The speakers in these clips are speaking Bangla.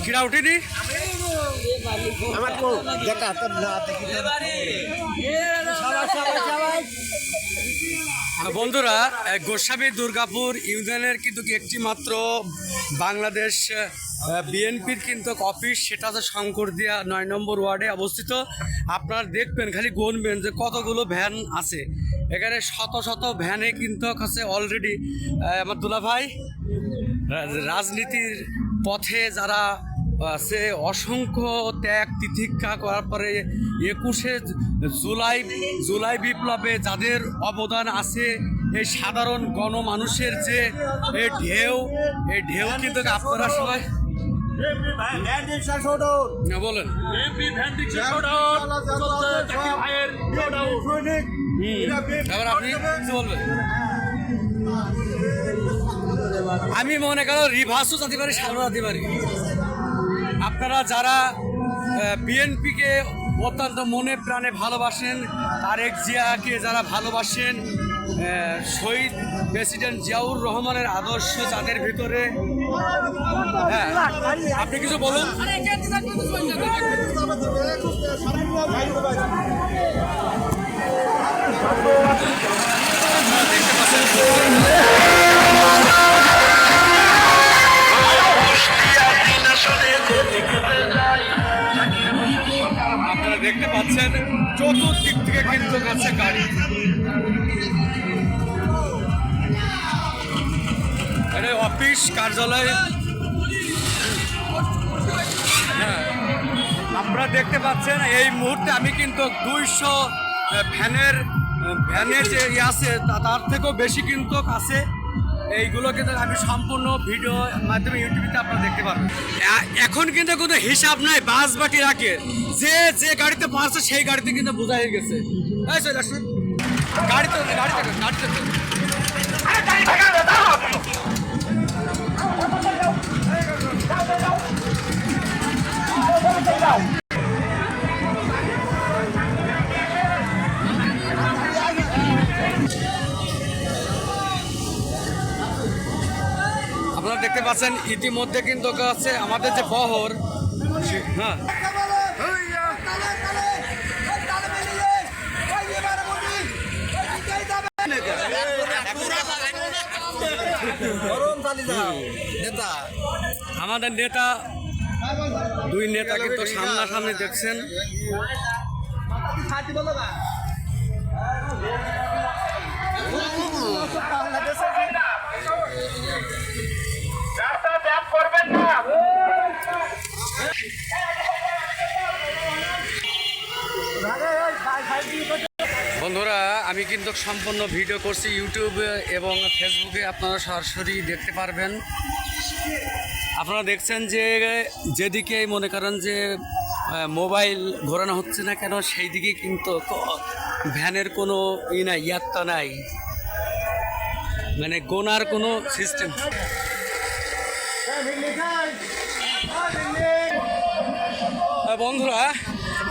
কিরা উঠিনি বন্ধুরা, গোস্বামী দুর্গাপুর ইউনিয়নের কিন্তু একটি মাত্র বাংলাদেশ বিএনপির কিন্তু অফিস, সেটা হচ্ছে শঙ্করদিয়া ৯ নম্বর ওয়ার্ডে অবস্থিত। আপনারা দেখবেন, খালি গুনবেন যে কতগুলো ভ্যান আছে এখানে। শত শত ভ্যানে কিন্তু আছে অলরেডি। আমার দুলাভাই রাজনীতির পথে যারা সে অসংখ্য ত্যাগ তিতিক্ষা করার পরে ২১শে জুলাই বিপ্লবে যাদের অবদান আছে, এই সাধারণ গণমানুষের যে এই ঢেউ কিন্তু আপনারা সবাই বলেন। এবার আপনি কি বলবেন? আমি মনে করো রিভার্সও যেতে পারি, সামনে যেতে পারি। আপনারা যারা বিএনপিকে অত্যন্ত মনে প্রাণে ভালোবাসেন, তারেক জিয়াকে যারা ভালোবাসেন, শহীদ প্রেসিডেন্ট জিয়াউর রহমানের আদর্শ যাদের ভিতরে, হ্যাঁ আপনি কিছু বলুন। দেখতে পাচ্ছেন দেখতে পাচ্ছেন চতুর্দিক থেকে কিন্তু কাছে গাড়ি। এটা অফিস কার্যালয়। হ্যাঁ, আপনারা দেখতে পাচ্ছেন এই মুহূর্তে আমি কিন্তু ২০০ ভ্যানের যে আছে তার থেকেও বেশি কিন্তু আছে। এইগুলো কিন্তু আমি সম্পূর্ণ ভিডিও মাধ্যমে ইউটিউবে আপনারা দেখতে পারবেন। এখন কিন্তু কোনো হিসাব নাই বাস বা ট্রাকে, যে গাড়িতে পারছে সেই গাড়িতে কিন্তু বোঝা হয়ে গেছে। গাড়িতে আপনারা দেখতে পাচ্ছেন ইতিমধ্যে কিন্তু আছে আমাদের যে বহর। হ্যাঁ, আমাদের নেতা, দুই নেতা কিন্তু সামনাসামনি দেখছেন। বন্ধুরা, আমি কিন্তু সম্পূর্ণ ভিডিও করছি ইউটিউবে এবং ফেসবুকে, আপনারা সরাসরি দেখতে পারবেন। আপনারা দেখছেন যে যেদিকে মনে করেন যে মোবাইল ঘোরানো হচ্ছে না কেন, সেই দিকে কিন্তু ভ্যানের কোনো নাই, ইয়াত্তা নাই, মানে গোনার কোনো সিস্টেম। বন্ধুরা,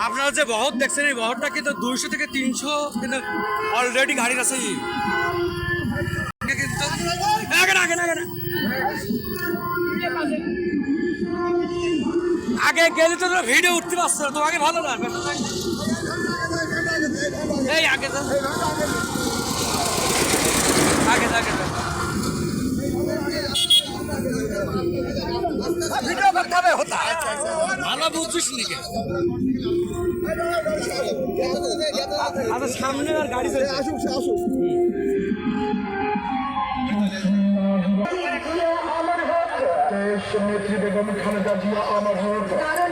আপনারা যে বহর দেখছেন, এই বহরটা কিন্তু ২০০ থেকে ৩০০ কিন্তু অলরেডি গাড়ি আছে। কিন্তু আগে গেলে তো ভিডিও উঠতে পারছো, তোমাকে ভালো না এই আগে ভিডিও করতে হবে, ভালো বুঝছিস নাকি? সামনে আর গাড়ি আসুক।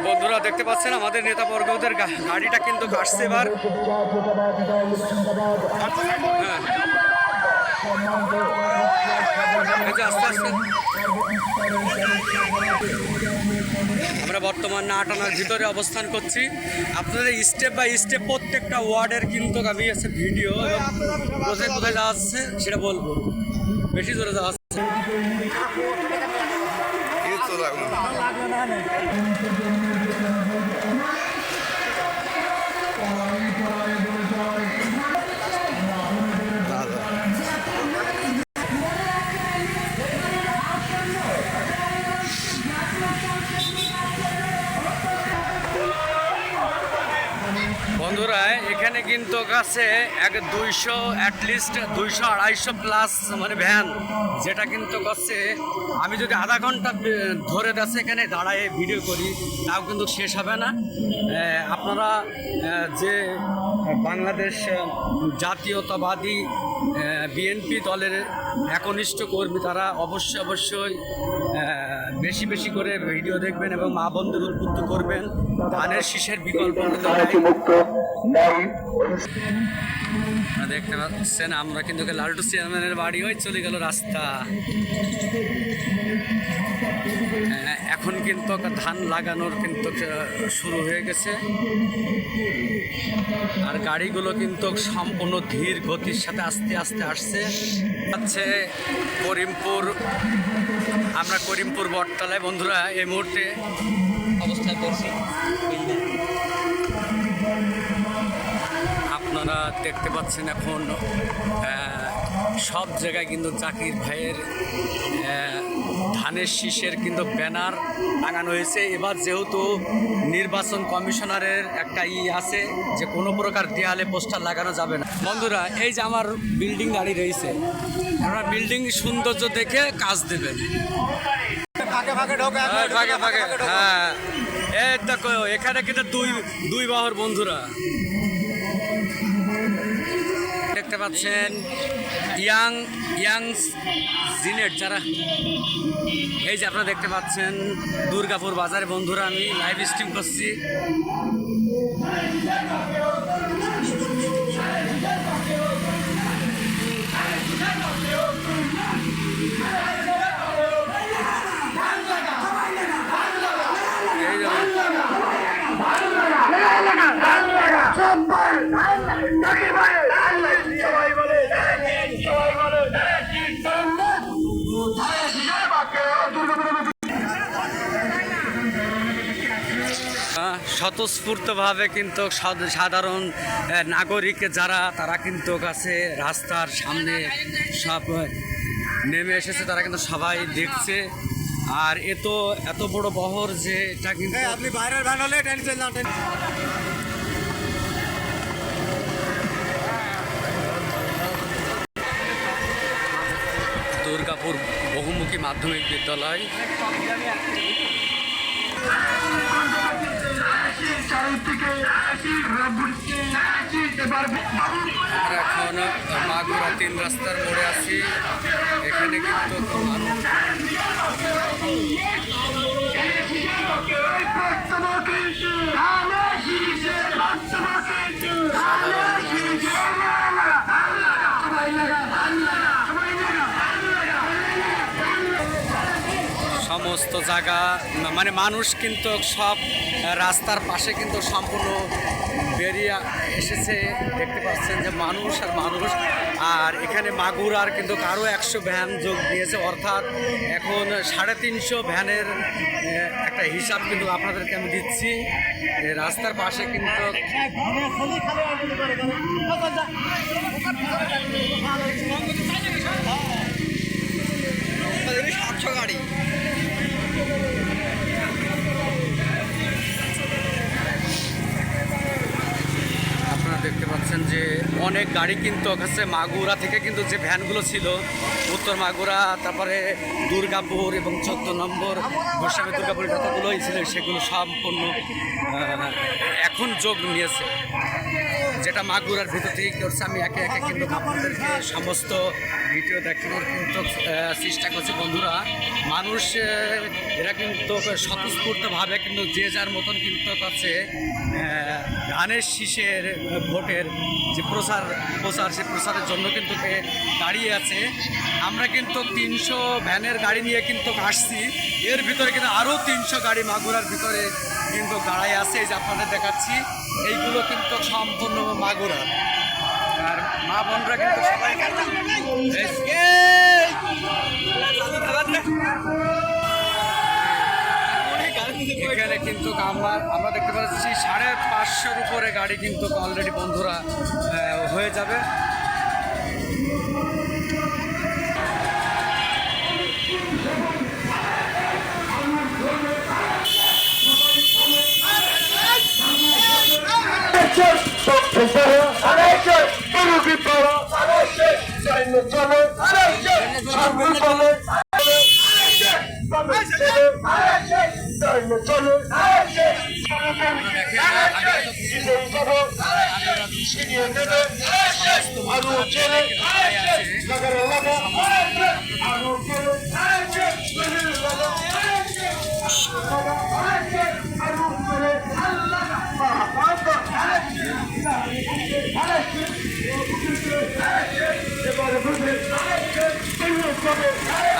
বন্ধুরা দেখতে পাচ্ছেন আমাদের নেতাবর্গদের গাড়িটা কিন্তু আসছে এবার। আস্তে আস্তে আমরা বর্তমান নাটানার ভিতরে অবস্থান করছি। আপনাদের স্টেপ বাই স্টেপ প্রত্যেকটা ওয়ার্ডের কিন্তু আমি আছে ভিডিও, এবং কোথায় কোথায় যাওয়া যাচ্ছে সেটা বলবো। বেশি জোরে যাওয়া যাচ্ছে কিন্তু কাছে 200 অ্যাটলিস্ট 200-250 প্লাস মানে ভ্যান, যেটা কিন্তু কাছে আমি যদি আধা ঘন্টা ধরে যাচ্ছে এখানে দাঁড়ায় ভিডিও করি তাও কিন্তু শেষ হবে না। আপনারা যে বাংলাদেশ জাতীয়তাবাদী বিএনপি দলের একনিষ্ঠ কর্মী, তারা অবশ্যই বেশি বেশি করে ভিডিও দেখবেন এবং মা বন্ধুর উদ্বুদ্ধ করবেন। ধানের শীষের বিকল্প দেখতে পাচ্ছেন আমরা কিন্তু লালটু চেয়ারম্যানের বাড়ি হয়ে চলে গেল রাস্তা। এখন কিন্তু ধান লাগানোর কিন্তু শুরু হয়ে গেছে, আর গাড়িগুলো কিন্তু সম্পূর্ণ ধীর গতির সাথে আস্তে আস্তে আসছে। করিমপুর, আমরা করিমপুর বটতলায় বন্ধুরা এই মুহূর্তে অবস্থায় করছি। আপনারা দেখতে পাচ্ছেন এখন সব জায়গায় কিন্তু জাকির ভাইয়ের ধানের শীষের কিন্তু ব্যানার লাগানো হয়েছে। এবার যেহেতু নির্বাচন কমিশনারের একটা আছে যে কোনো প্রকার দেয়ালে পোস্টার লাগানো যাবে না। বন্ধুরা এই যে আমার বিল্ডিং দাঁড়িয়ে রয়েছে, আপনারা বিল্ডিং সৌন্দর্য দেখে কাজ দেবেন। হ্যাঁ, এই দেখো এখানে কিন্তু দুই বাহর বন্ধুরা দেখতে পাচ্ছেন ইয়াং জিনেট যারা, এই যে আপনারা দেখতে পাচ্ছেন দুর্গাপুর বাজারে বন্ধুরা আমি লাইভ স্ট্রিম করছি। স্বতঃস্ফূর্তভাবে কিন্তু সাধারণ নাগরিক যারা, তারা কিন্তু কাছে রাস্তার সামনে সব নেমে এসেছে, তারা কিন্তু সবাই দেখছে। আর এত বড় বহর যে এটা কিন্তু আপনি বাইরের ভ্যান হলে টেনশন না। দুর্গাপুর বহুমুখী মাধ্যমিক বিদ্যালয়, এখন মাগুরা 3 রাস্তার মোড়ে আছি। এখানে কিন্তু সমস্ত জায়গা মানে মানুষ কিন্তু সব রাস্তার পাশে কিন্তু সম্পূর্ণ বেরিয়ে এসেছে। দেখতে পাচ্ছেন যে মানুষ আর মানুষ। আর এখানে মাগুরার কিন্তু আরও 100 ভ্যান যোগ দিয়েছে, অর্থাৎ এখন 350 ভ্যানের একটা হিসাব কিন্তু আপনাদেরকে আমি দিচ্ছি। রাস্তার পাশে কিন্তু গাড়ি দেখতে পাচ্ছেন যে অনেক গাড়ি কিন্তু কাছে মাগুরা থেকে কিন্তু যে ভ্যানগুলো ছিল উত্তর মাগুরা, তারপরে দুর্গাপুর এবং 14 নম্বর গোস্বামী দুর্গাপুর যতগুলোই ছিল সেগুলো সম্পূর্ণ এখন যোগ নিয়েছে, যেটা মাগুরার ভিতর থেকে করছে। আমি একে একে কিন্তু আপনাদেরকে সমস্ত ভিডিও দেখানোর কিন্তু চেষ্টা করছি। বন্ধুরা মানুষ এরা কিন্তু স্বতঃস্ফূর্তভাবে কিন্তু যে যার মতন কিন্তু কাছে ধানের শীষের ভোটের যে প্রচার সে প্রচারের জন্য কিন্তু দাঁড়িয়ে আছে। আমরা কিন্তু 300 ভ্যানের গাড়ি নিয়ে কিন্তু আসছি, এর ভিতরে কিন্তু আরও 300 গাড়ি মাগুরার ভিতরে কিন্তু দাঁড়ায় আছে। এই যে আপনাদের দেখাচ্ছি এইগুলো কিন্তু সম্পূর্ণ মাগুরার। আর মা বোনরা কিন্তু সবাই এখানে কিন্তু আমরা দেখতে পাচ্ছি 550-র উপরে গাড়ি কিন্তু অলরেডি বন্ধুরা হয়ে যাবে।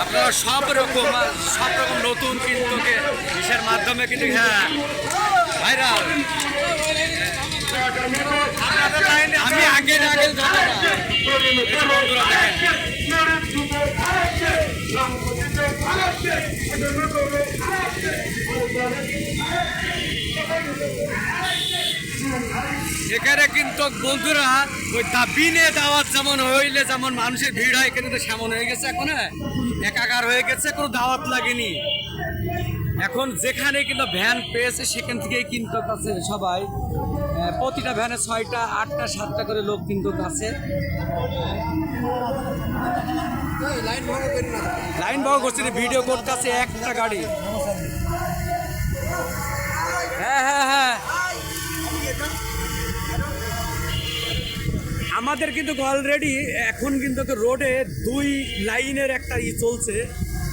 আপনারা সব রকম নতুন কিন্তু ইসের মাধ্যমে কিন্তু হ্যাঁ ভাইরাল। আমি আগে এখানে কিন্তু বন্ধুরা ওই বিনে দাওয়াত যেমন হইলে যেমন মানুষের ভিড় হয়, এখানে তো সেমন হয়ে গেছে, এখন একাকার হয়ে গেছে, কোনো দাওয়াত লাগেনি। এখন যেখানে কিন্তু ভ্যান পেয়েছে সেখান থেকেই কিন্তু আছে সবাই, প্রতিটা ভ্যানে 6টা 8টা 7টা করে লোক কিন্তু আছে। লাইন ভাগ করছে, ভিডিও করতেছে একটা গাড়ি। হ্যাঁ হ্যাঁ হ্যাঁ, আমাদের কিন্তু অলরেডি এখন কিন্তু রোডে 2 লাইনের একটা চলছে।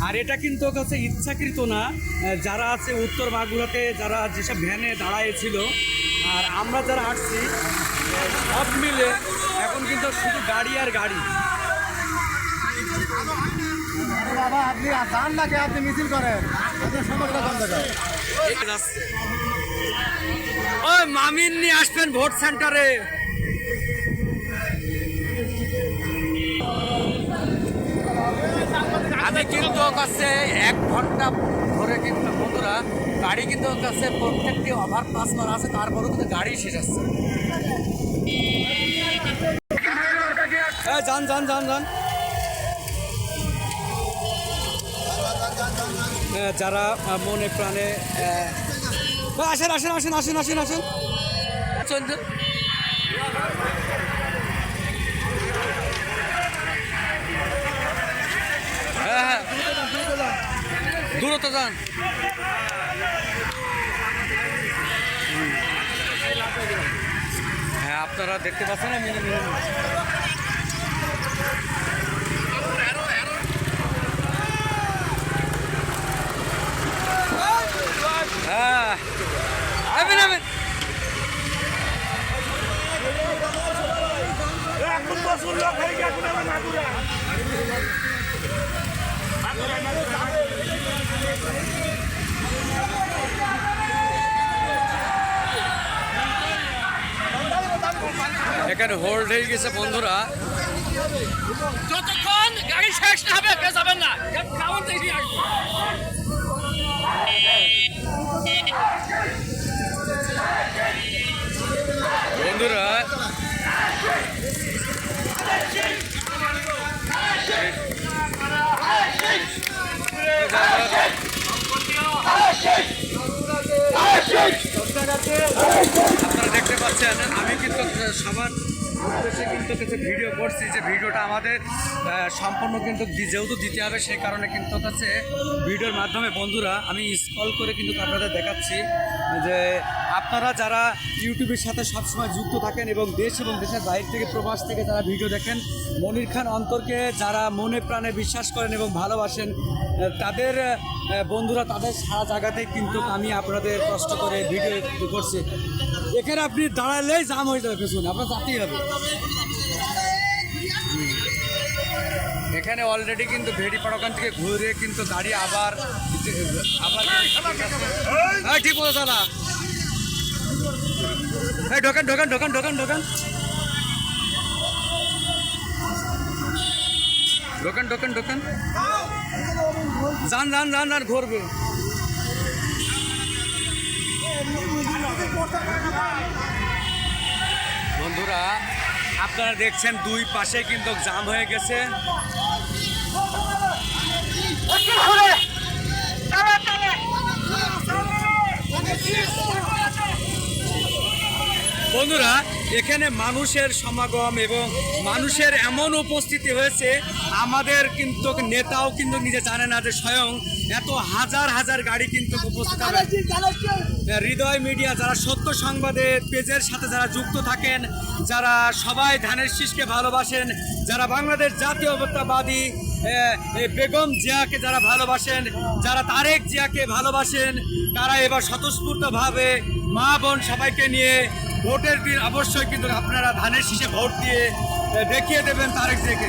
আর এটা কিন্তু কাছে ইচ্ছাকৃত না, যারা আছে উত্তর মাগুরাতে যারা যেসব ভ্যানে দাঁড়াইছিল আর আমরা যারা আসছি সব মিলে এখন কিন্তু শুধু গাড়ি আর গাড়ি। বাবা আপনি দান লাগে, আপনি মিছিল করেন, ওই মামিন নিয়ে আসবেন ভোট সেন্টারে। আমি কিন্তু কাছে 1 ঘন্টা ধরে কিন্তু বন্ধুরা গাড়ি কিন্তু কাছে প্রত্যেকটি ওভারপাস মারা আছে, তারপরেও কিন্তু গাড়ি শেষ আসছে। যান যান যান যান, যারা মনে প্রাণে আসেন আসেন আসেন আসেন আসেন আসেন হ্যাঁ হ্যাঁ দূরত্ব যান। হ্যাঁ আপনারা দেখতে পাচ্ছেন না মিলে মিলে। হ্যাঁ আমিন আমিন। এখানে হোল্ড হয়ে গেছে বন্ধুরা, যতক্ষণ গাড়ি শেষ না হবে কে যাবেন না। বন্ধুরা আপনারা দেখতে পাচ্ছেন আমি কিন্তু সবার উদ্দেশ্যে কিন্তু কিছু ভিডিও করছি, যে ভিডিওটা আমাদের সম্পূর্ণ কিন্তু যেহেতু দিতে হবে সেই কারণে কিন্তু কাছে ভিডিওর মাধ্যমে বন্ধুরা আমি স্ক্রল করে কিন্তু আপনাদের দেখাচ্ছি যে আপনারা যারা ইউটিউবের সাথে সবসময় যুক্ত থাকেন এবং দেশ এবং দেশের বাইরে থেকে প্রবাস থেকে যারা ভিডিও দেখেন, মনির খান অন্তরকে যারা মনে প্রাণে বিশ্বাস করেন এবং ভালোবাসেন, তাদের বন্ধুরা তাদের সারা জায়গাতেই কিন্তু আমি আপনাদের কষ্ট করে ভিডিও করছি। এখানে আপনি দাঁড়ালেই জাম হয়ে যাবে, পেছনে আপনার যাতেই হবে। এখানে অলরেডি কিন্তু ভেড়িপাড়াখান থেকে ঘুরে কিন্তু গাড়ি আবার ঠিক বলো দাদা, ঢোকান ঢোকান ঢোকান ঢোকান ঢোকান ঢোকান ঢোকান ঢোকান যান যান যান যান ঘুরবে। বন্ধুরা আপনারা দেখছেন 2 পাশে কিন্তু জাম হয়ে গেছে। বন্ধুরা এখানে মানুষের সমাগম এবং মানুষের এমন উপস্থিতি হয়েছে, আমাদের কিন্তু নেতাও কিন্তু নিজে জানে না যে স্বয়ং এত হাজার হাজার গাড়ি কিন্তু উপস্থিত হবে। হৃদয় মিডিয়া যারা সত্য সংবাদের পেজের সাথে যারা যুক্ত থাকেন, যারা সবাই ধানের শীষকে ভালোবাসেন, যারা বাংলাদেশ জাতীয়তাবাদী বেগম জিয়াকে যারা ভালোবাসেন, যারা তারেক জিয়াকে ভালোবাসেন, তারা এবার স্বতঃস্ফূর্তভাবে মা বোন সবাইকে নিয়ে ভোটের দিন অবশ্যই কিন্তু আপনারা ধানের শীষে ভোট দিয়ে দেখিয়ে দেবেন তারেক জিয়াকে।